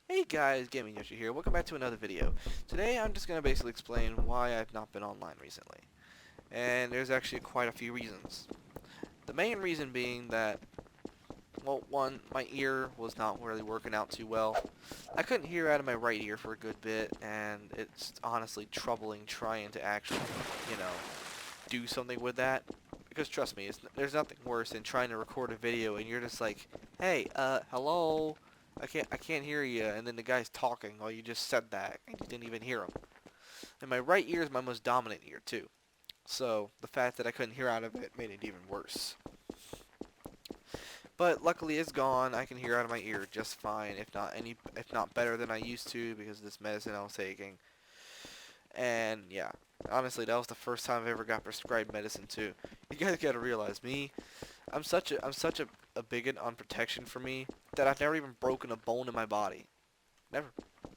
Hey guys, Gaming Yoshi here. Welcome back to another video. Today I'm just going to basically explain why I've not been online recently. And there's actually quite a few reasons. The main reason being that, well, one, my ear was not really working out too well. I couldn't hear out of my right ear for a good bit, and it's honestly troubling trying to actually, you know, do something with that. Because trust me, there's nothing worse than trying to record a video and you're just like, hey, hello? I can't hear you, and then the guy's talking while you just said that, and you didn't even hear him. And my right ear is my most dominant ear, too. So, the fact that I couldn't hear out of it made it even worse. But luckily it's gone. I can hear out of my ear just fine, if not better than I used to because of this medicine I was taking. And yeah, honestly, that was the first time I ever got prescribed medicine too. You guys gotta realize I'm such a bigot on protection for me that I've never even broken a bone in my body. Never,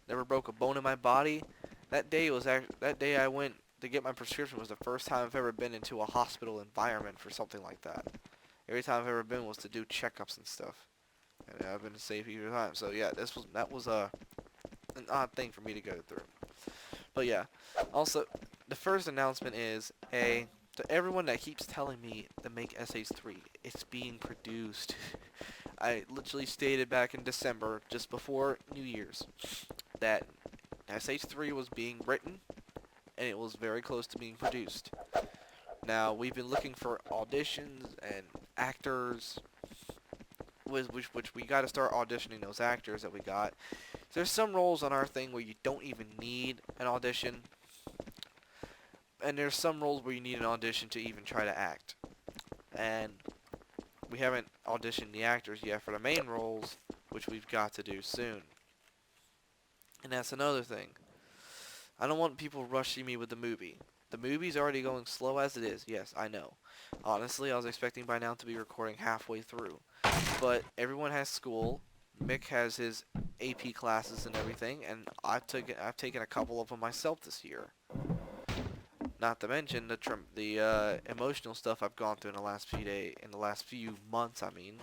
never broke a bone in my body. That day I went to get my prescription was the first time I've ever been into a hospital environment for something like that. Every time I've ever been was to do checkups and stuff. And I've been safe either time. So yeah, that was an odd thing for me to go through. But yeah, also, the first announcement is, hey, to everyone that keeps telling me to make SH3, it's being produced. I literally stated back in December, just before New Year's, that SH3 was being written, and it was very close to being produced. Now, we've been looking for auditions and actors, which we got to start auditioning those actors that we got. There's some roles on our thing where you don't even need an audition, and there's some roles where you need an audition to even try to act. And we haven't auditioned the actors yet for the main roles, which we've got to do soon. And that's another thing. I don't want people rushing me with the movie. The movie's already going slow as it is, yes, I know. Honestly, I was expecting by now to be recording halfway through. But everyone has school. Mick has his AP classes and everything, and I've taken a couple of them myself this year. Not to mention the emotional stuff I've gone through in the last few months. I mean,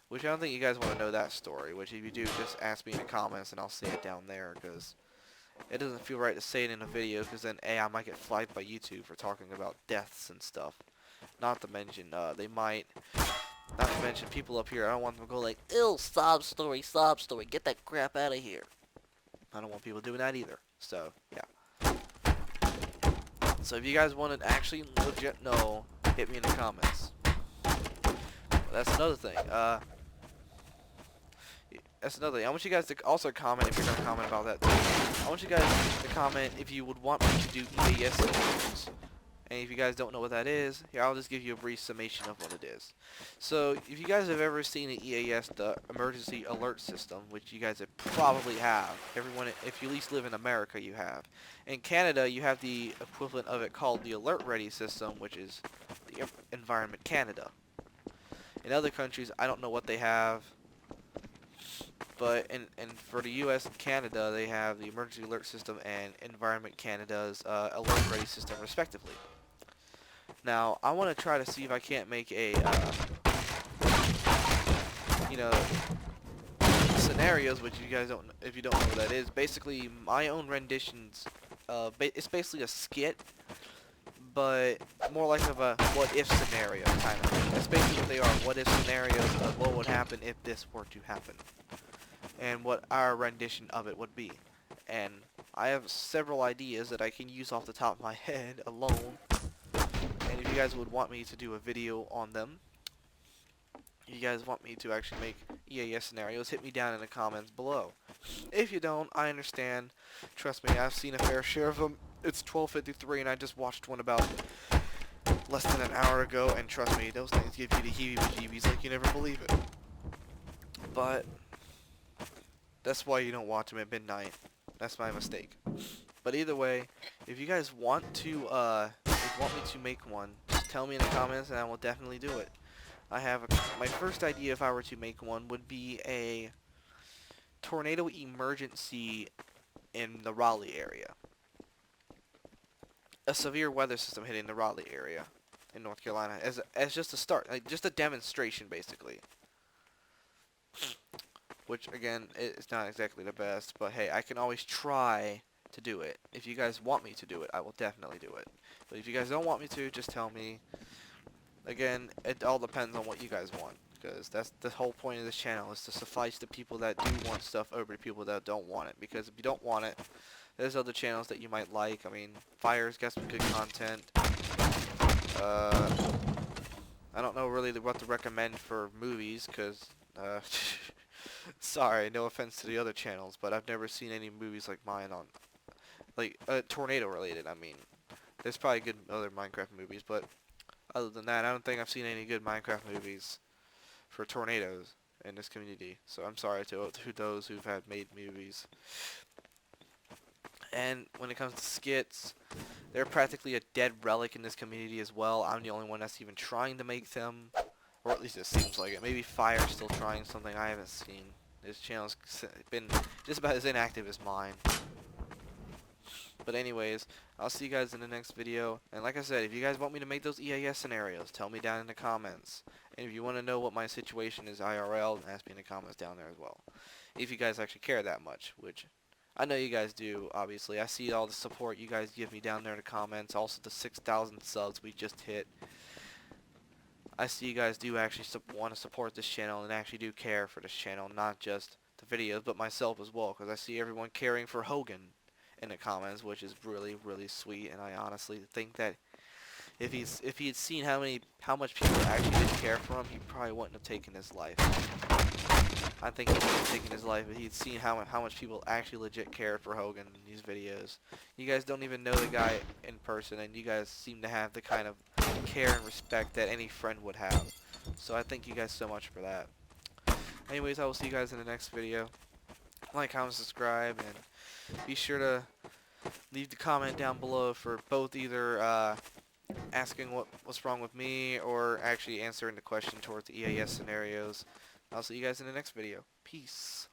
which I don't think you guys want to know that story. Which if you do, just ask me in the comments and I'll say it down there because it doesn't feel right to say it in a video because then I might get flagged by YouTube for talking about deaths and stuff. Not to mention not to mention people up here. I don't want them to go like, "Ew, sob story, get that crap out of here." I don't want people doing that either. So yeah. So if you guys want to actually legit know, hit me in the comments. That's another thing. That's another thing. I want you guys to also comment if you're going to comment about that too. I want you guys to comment if you would want me to do EAS scenarios. And if you guys don't know what that is, here I'll just give you a brief summation of what it is. So if you guys have ever seen the EAS, the Emergency Alert System, which you guys probably have, everyone, if you at least live in America, you have. In Canada, you have the equivalent of it called the Alert Ready System, which is the Environment Canada. In other countries, I don't know what they have, but for the U.S. and Canada, they have the Emergency Alert System and Environment Canada's Alert Ready System, respectively. Now, I want to try to see if I can't make a, you know, scenarios, which you guys don't, if you don't know what that is, basically my own renditions. It's basically a skit, but more like of a what-if scenario kind of thing. That's basically what they are, what-if scenarios of what would happen if this were to happen, and what our rendition of it would be. And I have several ideas that I can use off the top of my head alone. And if you guys would want me to do a video on them, if you guys want me to actually make EAS scenarios, hit me down in the comments below. If you don't, I understand. Trust me, I've seen a fair share of them. It's 12:53 and I just watched one about less than an hour ago, and trust me, those things give you the heebie-jeebies like you never believe it. But that's why you don't watch them at midnight. That's my mistake. But either way, if you guys want to me to make one, just tell me in the comments and I will definitely do it. My first idea if I were to make one would be a tornado emergency in the Raleigh area. A severe weather system hitting the Raleigh area in North Carolina as just a start, like just a demonstration basically. which again, it's not exactly the best, but hey, I can always try to do it. If you guys want me to do it, I will definitely do it. But if you guys don't want me to, just tell me. Again, it all depends on what you guys want, because that's the whole point of this channel, is to suffice the people that do want stuff over the people that don't want it. Because if you don't want it, there's other channels that you might like. I mean, Fire's got some good content. Uh, I don't know really what to recommend for movies, because, sorry, no offense to the other channels, but I've never seen any movies like mine on, like, tornado related, I mean. There's probably good other Minecraft movies, but other than that, I don't think I've seen any good Minecraft movies for tornadoes in this community. So I'm sorry to those who've had made movies. And when it comes to skits, they're practically a dead relic in this community as well. I'm the only one that's even trying to make them, or at least it seems like it. Maybe Fire's still trying something I haven't seen. His channel's been just about as inactive as mine. But anyways, I'll see you guys in the next video. And like I said, if you guys want me to make those EAS scenarios, tell me down in the comments. And if you want to know what my situation is IRL, ask me in the comments down there as well. If you guys actually care that much, which I know you guys do, obviously. I see all the support you guys give me down there in the comments. Also the 6,000 subs we just hit. I see you guys do actually want to support this channel and actually do care for this channel, not just the videos, but myself as well. Because I see everyone caring for Hogan in the comments, which is really, really sweet. And I honestly think that if he had seen how much people actually did care for him, he probably wouldn't have taken his life. I think he would have taken his life if he'd seen how much people actually legit cared for Hogan in these videos. You guys don't even know the guy in person, and you guys seem to have the kind of care and respect that any friend would have. So I thank you guys so much for that. Anyways, I will see you guys in the next video. Like, comment, subscribe, and be sure to leave the comment down below for both either asking what's wrong with me or actually answering the question towards the EAS scenarios. I'll see you guys in the next video. Peace.